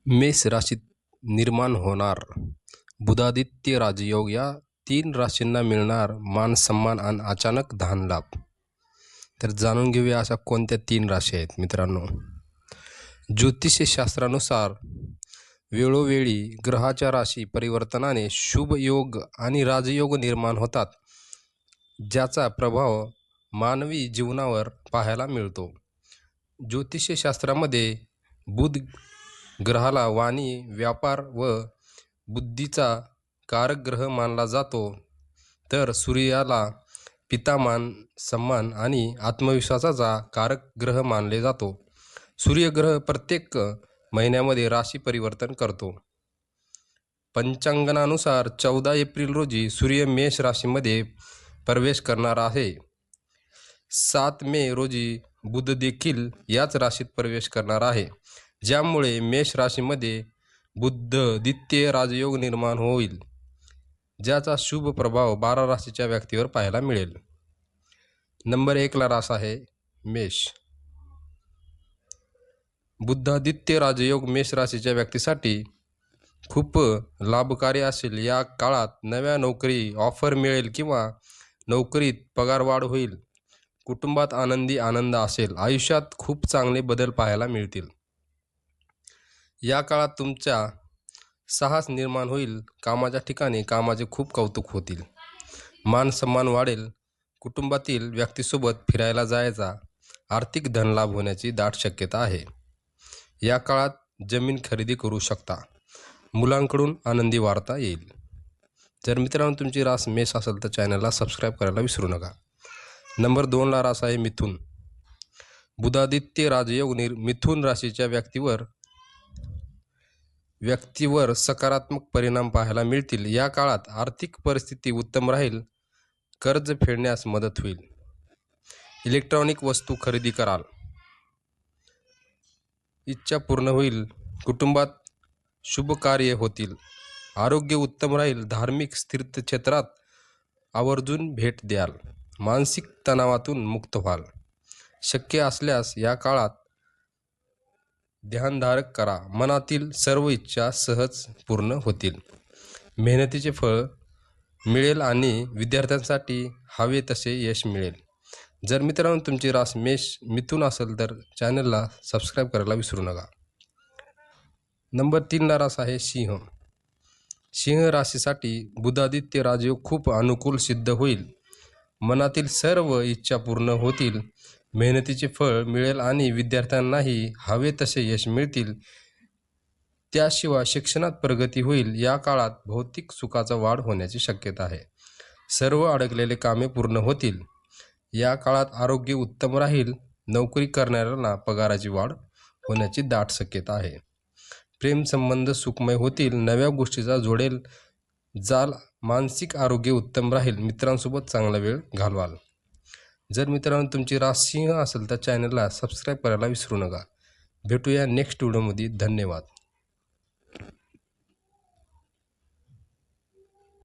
मेष राशीत निर्माण होणार बुधादित्य राजयोग. या 3 राशींना मिळणार मान सन्मान आणि अचानक धनलाभ. तर जाणून घेऊया अशा कोणत्या 3 राशी आहेत मित्रांनो. ज्योतिषशास्त्रानुसार वेळोवेळी ग्रहाच्या राशी परिवर्तनाने शुभ योग आणि राजयोग निर्माण होतात, ज्याचा प्रभाव मानवी जीवनावर पाहायला मिळतो. ज्योतिषशास्त्रामध्ये बुध ग्रहाला वाणी, व्यापार व बुद्धीचा कारक ग्रह मानला जातो, तर सूर्याला पिता, मान सन्मान आणि आत्मविश्वासाचा कारक ग्रह मानले जातो. सूर्यग्रह प्रत्येक महिन्यामध्ये राशी परिवर्तन करतो. पंचांगानुसार 14 एप्रिल रोजी सूर्य मेष राशीमध्ये प्रवेश करणार आहे. 7 मे रोजी बुध देखील याच राशीत प्रवेश करणार आहे, ज्यामुळे मेष राशीमध्ये बुधादित्य राजयोग निर्माण होईल, ज्याचा शुभ प्रभाव 12 राशीच्या व्यक्तीवर पाहायला मिळेल. नंबर 1 ला रास आहे मेष. बुधादित्य राजयोग मेष राशीच्या व्यक्तीसाठी खूप लाभकारी असेल. या काळात नव्या नोकरी ऑफर मिळेल किंवा नोकरीत पगारवाढ होईल. कुटुंबात आनंद असेल. आयुष्यात खूप चांगले बदल पाहायला मिळतील. या काळात तुमच्या साहस निर्माण होईल. कामाच्या ठिकाणी कामाचे खूप कौतुक होतील. मान सन्मान वाढेल. कुटुंबातील व्यक्तीसोबत फिरायला जायचा. आर्थिक धनलाभ होण्याची दाट शक्यता आहे. या काळात जमीन खरेदी करू शकता. मुलांकडून आनंदी वार्ता येईल. जर मित्रांनो तुमची रास मेष असेल तर चॅनलला सबस्क्राईब करायला विसरू नका. नंबर 2 ला रास आहे मिथुन. बुधादित्य राजयोग मिथुन राशीच्या व्यक्तीवर सकारात्मक परिणाम पाहायला मिळतील. या काळात आर्थिक परिस्थिती उत्तम राहील. कर्ज फेडण्यास मदत होईल. इलेक्ट्रॉनिक वस्तू खरेदी कराल. इच्छा पूर्ण होईल. कुटुंबात शुभ कार्य होतील. आरोग्य उत्तम राहील. धार्मिक तीर्थक्षेत्रात आवर्जून भेट द्याल. मानसिक तणावातून मुक्त व्हाल. शक्य असल्यास या काळात ध्यानधारक करा. मनातील सर्व इच्छा सहज पूर्ण होतील. मेहनतीचे फळ मिळेल आणि विद्यार्थ्यांसाठी हवे तसे यश मिळेल. जर मित्रांनो तुमची रास मिथुन असेल तर चॅनलला सबस्क्राईब करायला विसरू नका. नंबर 3 ला रास आहे सिंह. सिंह राशीसाठी बुधादित्य राजयोग खूप अनुकूल सिद्ध होईल. मनातील सर्व इच्छा पूर्ण होतील. मेहनतीचे फळ मिळेल आणि विद्यार्थ्यांनाही हवे तसे यश मिळतील. त्याशिवाय शिक्षणात प्रगती होईल. या काळात भौतिक सुखाचा वाढ होण्याची शक्यता आहे. सर्व अडकलेले कामे पूर्ण होतील. या काळात आरोग्य उत्तम राहील. नोकरी करणाऱ्यांना पगाराची वाढ होण्याची दाट शक्यता आहे. प्रेम संबंध सुखमय होतील. नव्या गोष्टीचा जोडेल जाल. मानसिक आरोग्य उत्तम राहील. मित्रांसोबत चांगला वेळ घालवाल. जर मित्रांनो तुमची रास सिंह असेल तर चॅनलला सबस्क्राईब करायला विसरू नका. भेटूया नेक्स्ट व्हिडिओमध्ये. धन्यवाद.